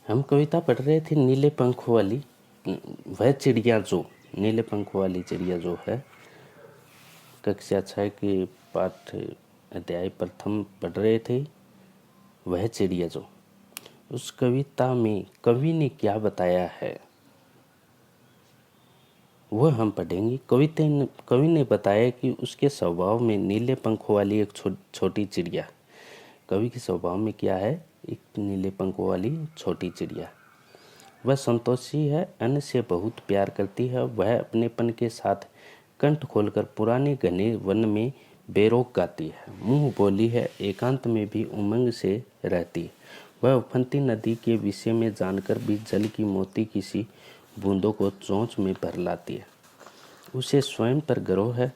हम कविता पढ़ रहे थे नीले पंखों वाली। वह चिड़िया जो, नीले पंखों वाली चिड़िया जो है, कक्षा 6 के पाठ अध्याय प्रथम पढ़ रहे थे। वह चिड़िया जो, उस कविता में कवि ने क्या बताया है वह हम पढ़ेंगे। कवि ने बताया कि उसके स्वभाव में नीले पंखों वाली एक छोटी चिड़िया। कवि के स्वभाव में क्या है? एक नीले पंखों वाली छोटी चिड़िया। वह संतोषी है, अन्न से बहुत प्यार करती है। वह अपनेपन के साथ कंठ खोलकर पुराने घने वन में बेरोक गाती है। मुंह बोली है, एकांत में भी उमंग से रहती है। वह उफनती नदी के विषय में जानकर भी जल की मोती की सी बूंदों को चोंच में भर लाती है। उसे स्वयं पर गर्व है।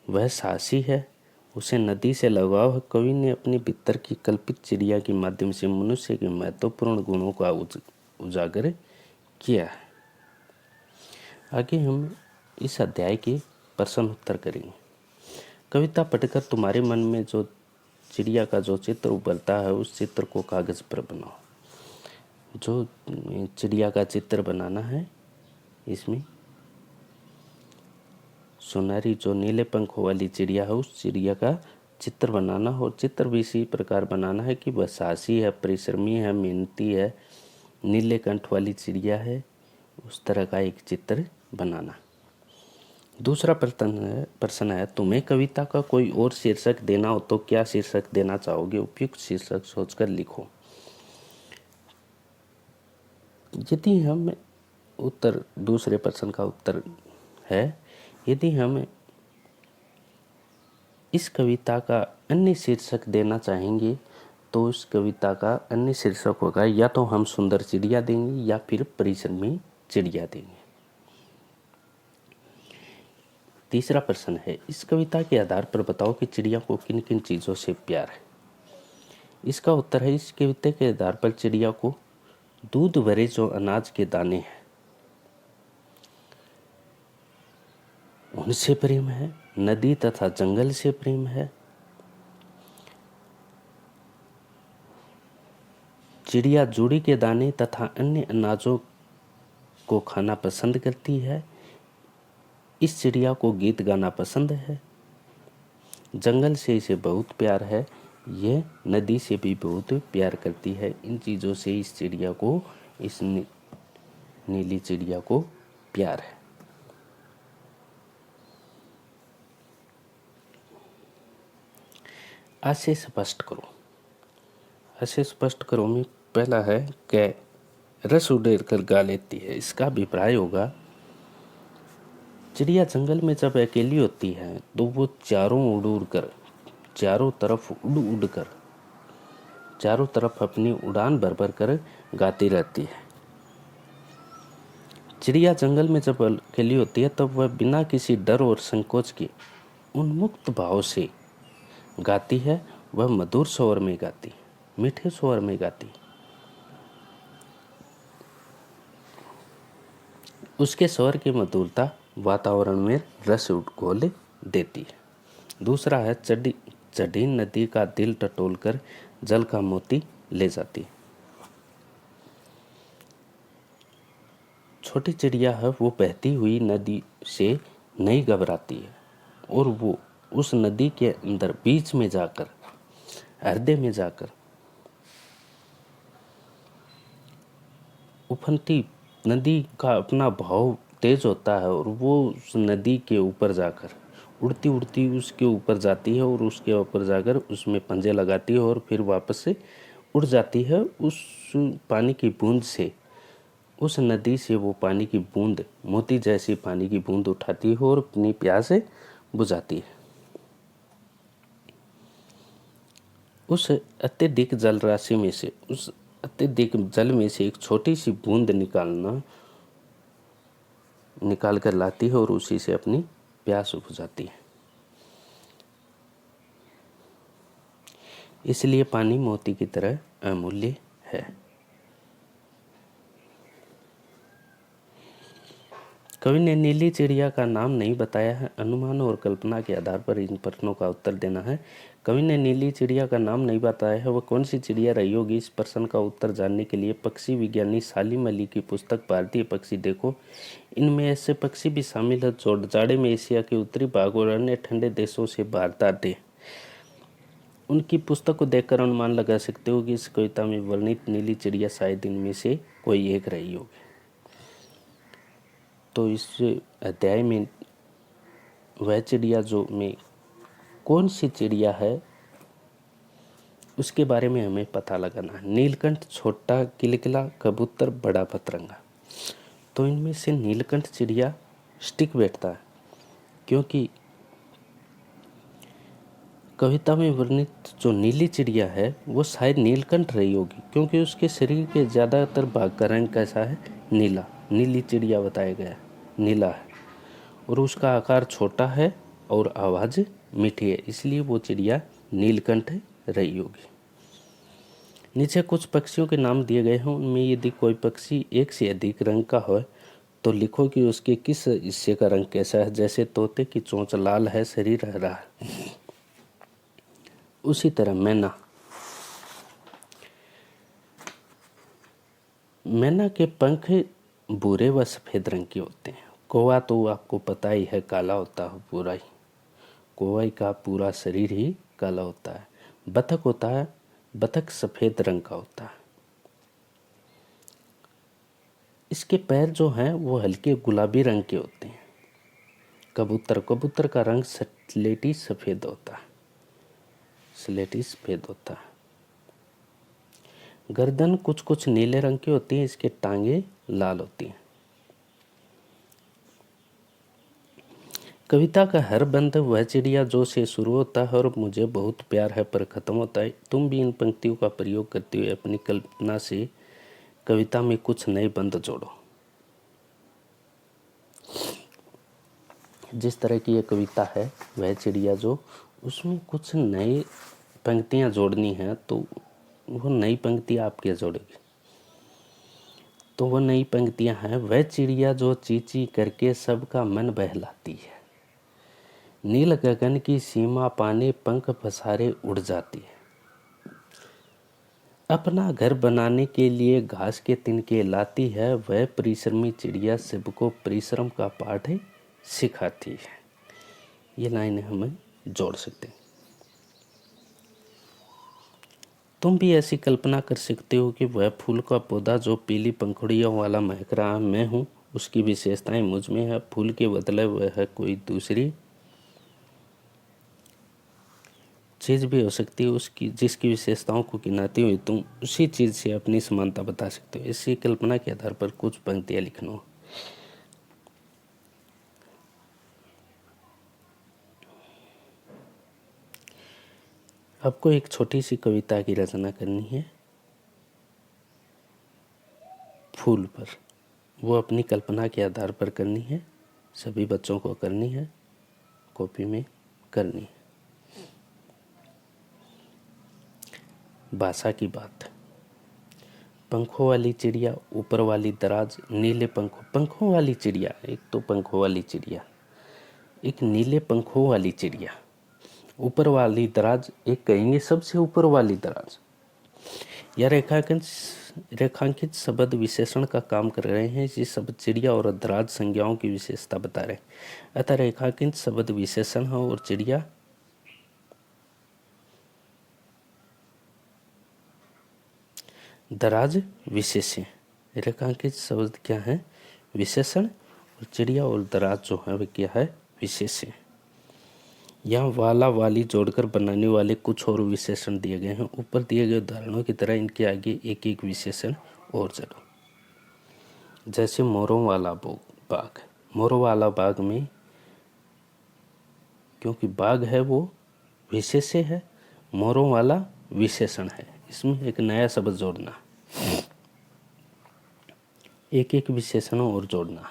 वह साहसी है, उसे नदी से लगाव है। कवि ने अपने भीतर की कल्पित चिड़िया के माध्यम से मनुष्य के महत्वपूर्ण गुणों का उजागर किया है। आगे हम इस अध्याय के प्रश्न उत्तर करेंगे। कविता पढ़कर तुम्हारे मन में जो चिड़िया का जो चित्र उभरता है उस चित्र को कागज पर बनाओ। जो चिड़िया का चित्र बनाना है, इसमें सुनहरी जो नीले पंखों वाली चिड़िया है उस चिड़िया का चित्र बनाना हो। चित्र भी इसी प्रकार बनाना है कि वह साहसी है, परिश्रमी है, मेहनती है, नीले कंठ वाली चिड़िया है, उस तरह का एक चित्र बनाना। दूसरा प्रश्न है तुम्हें कविता का कोई और शीर्षक देना हो तो क्या शीर्षक देना चाहोगे? उपयुक्त शीर्षक सोचकर लिखो। यदि हम दूसरे प्रश्न का उत्तर है, यदि हम इस कविता का अन्य शीर्षक देना चाहेंगे तो उस कविता का अन्य शीर्षक होगा या तो हम सुंदर चिड़िया देंगे या फिर परिश्रमी चिड़िया देंगे। तीसरा प्रश्न है इस कविता के आधार पर बताओ कि चिड़िया को किन किन चीज़ों से प्यार है। इसका उत्तर है इस कविता के आधार पर चिड़िया को दूध भरे जो अनाज के दाने हैं उनसे प्रेम है, नदी तथा जंगल से प्रेम है। चिड़िया जूड़ी के दाने तथा अन्य अनाजों को खाना पसंद करती है। इस चिड़िया को गीत गाना पसंद है। जंगल से इसे बहुत प्यार है। यह नदी से भी बहुत प्यार करती है। इन चीज़ों से इस चिड़िया को, इस नीली चिड़िया को प्यार है। ऐसे स्पष्ट करो। ऐसे स्पष्ट करो में पहला है कि रस उड़ेल कर गा लेती है। इसका अभिप्राय होगा चिड़िया जंगल में जब अकेली होती है तो वो चारों तरफ अपनी उड़ान भर भर कर गाती रहती है। चिड़िया जंगल में जब अकेली होती है तब वह बिना किसी डर और संकोच के उन्मुक्त भाव से गाती है। वह मधुर स्वर में गाती, मीठे स्वर में गाती। उसके स्वर की मधुरता वातावरण में रस घोल देती है। दूसरा है चढ़ी नदी का दिल टटोलकर जल का मोती ले जाती। छोटी चिड़िया है वो बहती हुई नदी से नहीं घबराती है और वो उस नदी के अंदर बीच में जाकर, हृदय में जाकर उफनती नदी का अपना भाव तेज होता है और वो उस नदी के ऊपर जाकर उड़ती उड़ती उसके ऊपर जाती है और उसके ऊपर जाकर उसमें पंजे लगाती है और फिर वापस से उड़ जाती है। उस पानी की बूंद से, उस नदी से वो पानी की बूंद, मोती जैसी पानी की बूंद उठाती है और अपनी प्यास बुझाती है। उस अत्यधिक जल राशि में से, उस अत्यधिक जल में से एक छोटी सी बूंद निकाल कर लाती है और उसी से अपनी प्यास बुझाती है। इसलिए पानी मोती की तरह अमूल्य है। कवि ने नीली चिड़िया का नाम नहीं बताया है। अनुमान और कल्पना के आधार पर इन प्रश्नों का उत्तर देना है। कवि ने नीली चिड़िया का नाम नहीं बताया है, वह कौन सी चिड़िया रही होगी? इस प्रश्न का उत्तर जानने के लिए पक्षी विज्ञानी सालिम अली की पुस्तक भारतीय पक्षी देखो। इनमें ऐसे पक्षी भी शामिल है जो जाड़े में एशिया के उत्तरी भाग और अन्य ठंडे देशों से भारत आते। उनकी पुस्तक को देखकर अनुमान लगा सकते हो कि इस कविता में वर्णित नीली चिड़िया शायद इनमें से कोई एक रही होगी। तो इस अध्याय में वह चिड़िया जो में कौन सी चिड़िया है उसके बारे में हमें पता लगाना है। नीलकंठ, छोटा किलकिला, कबूतर, बड़ा पतरंगा। तो इनमें से नीलकंठ चिड़िया स्टिक बैठता है, क्योंकि कविता में वर्णित जो नीली चिड़िया है वो शायद नीलकंठ रही होगी, क्योंकि उसके शरीर के ज़्यादातर भाग का रंग कैसा है? नीला। नीली चिड़िया बताया गया नीला है, और उसका आकार छोटा है और आवाज़ मीठी है, इसलिए वो चिड़िया नीलकंठ रही होगी। नीचे कुछ पक्षियों के नाम दिए गए हैं, उनमें यदि कोई पक्षी एक से अधिक रंग का हो तो लिखो कि उसके किस हिस्से का रंग कैसा है। जैसे तोते की चोंच लाल है, शरीर हरा है। उसी तरह मैना के पंख भूरे व सफ़ेद रंग के होते हैं। कौवा तो आपको पता ही है काला होता है पूरा ही, कौवा का पूरा शरीर ही काला होता है। बतख होता है, बतख सफ़ेद रंग का होता है। इसके पैर जो हैं वो हल्के गुलाबी रंग के होते हैं। कबूतर का रंग स्लेटी सफ़ेद होता है, स्लेटी सफ़ेद होता है। गर्दन कुछ नीले रंग की होती है, इसके टांगे लाल होती हैं। कविता का हर बंद वह चिड़िया जो से शुरू होता है और मुझे बहुत प्यार है पर ख़त्म होता है। तुम भी इन पंक्तियों का प्रयोग करते हुए अपनी कल्पना से कविता में कुछ नए बंद जोड़ो। जिस तरह की ये कविता है वह चिड़िया जो, उसमें कुछ नए पंक्तियाँ जोड़नी हैं, तो वो नई पंक्ति आप क्या जोड़ेगी? तो वो नई पंक्तियाँ हैं, वह चिड़िया जो ची ची करके सबका मन बहलाती है, नील गगन की सीमा पाने पंख पसारे उड़ जाती है, अपना घर बनाने के लिए घास के तिनके लाती है, वह परिश्रमी चिड़िया सबको परिश्रम का पाठ सिखाती है। ये लाइनें हमें जोड़ सकते हैं। तुम भी ऐसी कल्पना कर सकते हो कि वह फूल का पौधा जो पीली पंखुड़ियों वाला महक रहा मैं हूँ, उसकी विशेषताएं मुझ में है। फूल के बदले वह है कोई दूसरी चीज़ भी हो सकती है, उसकी जिसकी विशेषताओं को गिनाती हुई तुम उसी चीज़ से अपनी समानता बता सकते हो। इसी कल्पना के आधार पर कुछ पंक्तियाँ लिखना। आपको एक छोटी सी कविता की रचना करनी है फूल पर, वो अपनी कल्पना के आधार पर करनी है, सभी बच्चों को करनी है, कॉपी में करनी है। भाषा की बात। पंखों वाली चिड़िया, ऊपर वाली दराज, नीले पंखों वाली चिड़िया, एक तो पंखों वाली चिड़िया, एक नीले पंखों वाली चिड़िया, ऊपर वाली दराज, एक कहेंगे सबसे ऊपर वाली दराज। यह रेखांकित शब्द विशेषण का काम कर रहे हैं। ये शब्द चिड़िया और दराज संज्ञाओं की विशेषता बता रहे हैं। अतः रेखांकित शब्द विशेषण है और चिड़िया दराज विशेषण। रेखांकित शब्द क्या है? विशेषण, और चिड़िया और दराज जो है वह क्या है? विशेषण। यहाँ वाला वाली जोड़कर बनाने वाले कुछ और विशेषण दिए गए हैं। ऊपर दिए गए उदाहरणों की तरह इनके आगे एक एक विशेषण और जोड़ो। जैसे मोरों वाला बाग, मोरों वाला बाग में क्योंकि बाग है वो विशेषण है, मोरों वाला विशेषण है, इसमें एक नया शब्द जोड़ना, एक एक विशेषण और जोड़ना।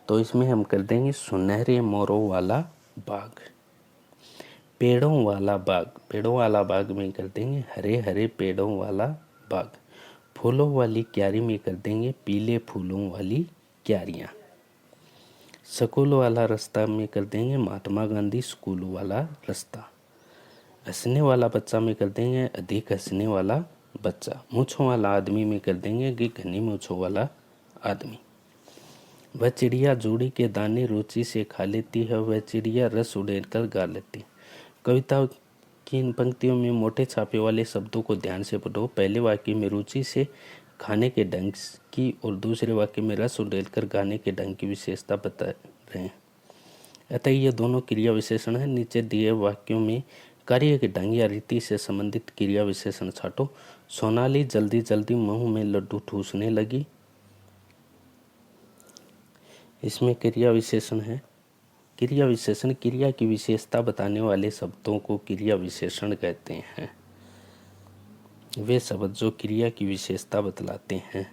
तो इसमें हम कर देंगे सुनहरे मोरों वाला बाग। पेड़ों वाला बाग, पेड़ों वाला बाग में कर देंगे हरे हरे पेड़ों वाला बाग। फूलों वाली क्यारी में कर देंगे पीले फूलों वाली क्यारियाँ। स्कूल वाला रास्ता में कर देंगे महात्मा गांधी स्कूल वाला रास्ता। हंसने वाला बच्चा में कर देंगे अधिक हंसने वाला बच्चा। मूँछों वाला आदमी में कर देंगे कि घनी मूँछों वाला आदमी। वह चिड़िया जोड़ी के दाने रुचि से खा लेती है, वह चिड़िया रस उड़ेलकर गा लेती है। कविता की इन पंक्तियों में मोटे छापे वाले शब्दों को ध्यान से पढ़ो। पहले वाक्य में रुचि से खाने के ढंग की और दूसरे वाक्य में रस उड़ेलकर गाने के ढंग की विशेषता बता रहे हैं। अतः ये दोनों क्रिया विशेषण हैं। नीचे दिए वाक्यों में कार्य के ढंग या रीति से संबंधित क्रिया विशेषण छाटो। सोनाली जल्दी जल्दी मुंह में लड्डू ठूसने लगी। इसमें क्रिया विशेषण है। क्रिया विशेषण क्रिया की विशेषता बताने वाले शब्दों को क्रिया विशेषण कहते हैं। वे शब्द जो क्रिया की विशेषता बतलाते हैं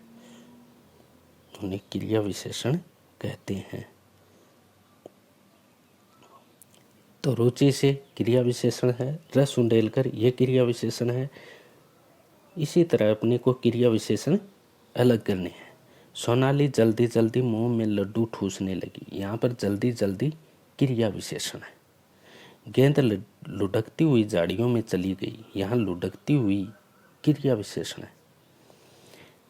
उन्हें क्रिया विशेषण कहते हैं। तो रुचि से क्रिया विशेषण है, रस उंडेलकर यह क्रिया विशेषण है। इसी तरह अपने को क्रिया विशेषण अलग करने हैं। सोनाली जल्दी जल्दी मुंह में लड्डू ठूसने लगी। यहाँ पर जल्दी जल्दी क्रिया विशेषण है। गेंद लुढ़कती हुई झाड़ियों में चली गई। यहाँ लुढ़कती हुई क्रिया विशेषण है।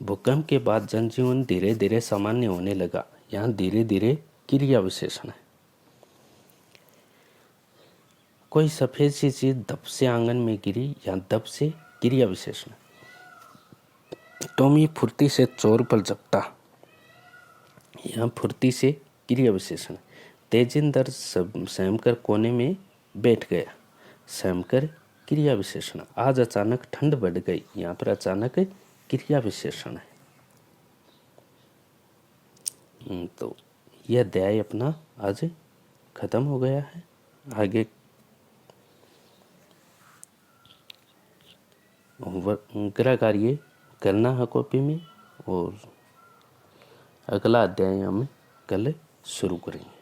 भूकंप के बाद जनजीवन धीरे धीरे सामान्य होने लगा। यहाँ धीरे धीरे क्रिया विशेषण है। कोई सफेद सी चीज धप से आंगन में गिरी। यहाँ धप से क्रिया विशेषण है। टॉमी फुर्ती से चोर पर झपटा। यहाँ फुर्ती से क्रिया विशेषण है। तेजिंदर सहमकर कोने में बैठ गया। सहमकर क्रिया विशेषण। आज अचानक ठंड बढ़ गई। यहाँ पर अचानक क्रिया विशेषण है। तो यह अध्याय अपना आज खत्म हो गया है। आगे गृह कार्य करना है कॉपी में और अगला अध्याय हम कल शुरू करेंगे।